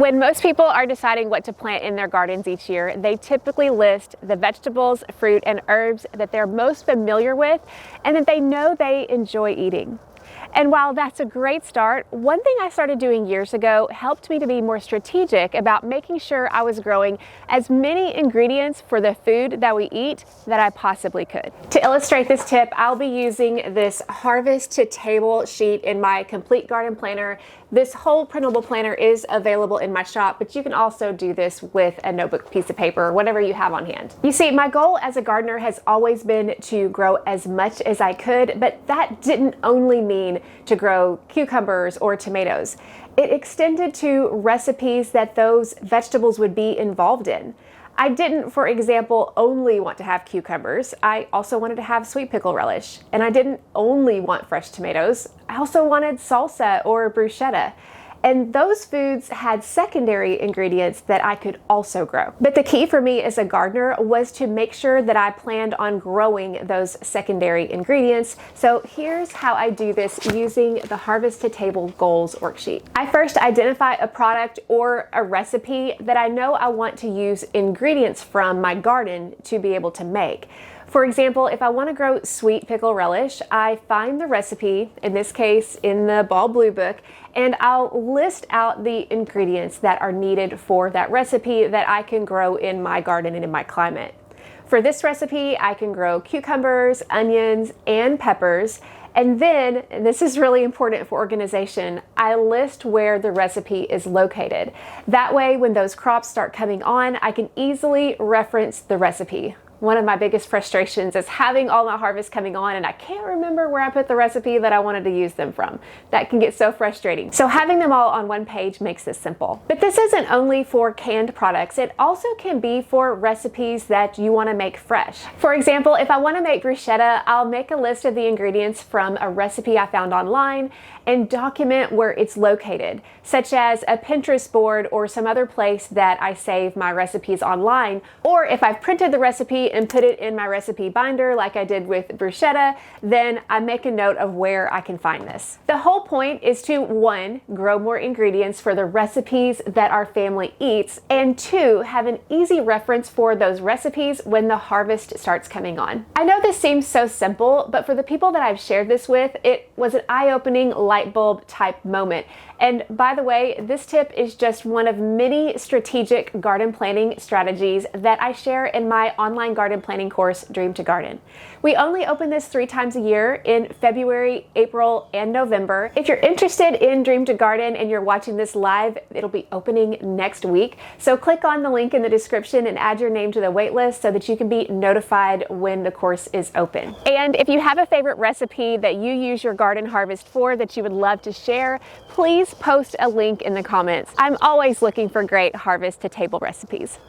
When most people are deciding what to plant in their gardens each year, they typically list the vegetables, fruit, and herbs that they're most familiar with and that they know they enjoy eating. And while that's a great start, one thing I started doing years ago helped me to be more strategic about making sure I was growing as many ingredients for the food that we eat that I possibly could. To illustrate this tip, I'll be using this Harvest to Table sheet in my Complete Garden Planner. This whole printable planner is available in my shop, but you can also do this with a notebook piece of paper, whatever you have on hand. You see, my goal as a gardener has always been to grow as much as I could, but that didn't only mean to grow cucumbers or tomatoes. It extended to recipes that those vegetables would be involved in. I didn't, for example, only want to have cucumbers. I also wanted to have sweet pickle relish. And I didn't only want fresh tomatoes. I also wanted salsa or bruschetta. And those foods had secondary ingredients that I could also grow. But the key for me as a gardener was to make sure that I planned on growing those secondary ingredients. So here's how I do this using the Harvest to Table Goals worksheet. I first identify a product or a recipe that I know I want to use ingredients from my garden to be able to make. For example, if I want to grow sweet pickle relish, I find the recipe, in this case in the Ball Blue Book, and I'll list out the ingredients that are needed for that recipe that I can grow in my garden and in my climate. For this recipe, I can grow cucumbers, onions, and peppers. And then, and this is really important for organization, I list where the recipe is located. That way, when those crops start coming on, I can easily reference the recipe. One of my biggest frustrations is having all my harvest coming on and I can't remember where I put the recipe that I wanted to use them from. That can get so frustrating. So having them all on one page makes this simple. But this isn't only for canned products. It also can be for recipes that you want to make fresh. For example, if I want to make bruschetta, I'll make a list of the ingredients from a recipe I found online and document where it's located, such as a Pinterest board or some other place that I save my recipes online. Or if I've printed the recipe and put it in my recipe binder like I did with bruschetta, then I make a note of where I can find this. The whole point is to, 1, grow more ingredients for the recipes that our family eats, and 2, have an easy reference for those recipes when the harvest starts coming on. I know this seems so simple, but for the people that I've shared this with, it was an eye-opening light bulb type moment. And by the way, this tip is just one of many strategic garden planning strategies that I share in my online garden planning course, Dream to Garden. We only open this 3 times a year in February, April, and November. If you're interested in Dream to Garden and you're watching this live, it'll be opening next week. So click on the link in the description and add your name to the waitlist so that you can be notified when the course is open. And if you have a favorite recipe that you use your garden harvest for that you would love to share, please post a link in the comments. I'm always looking for great Harvest to Table recipes.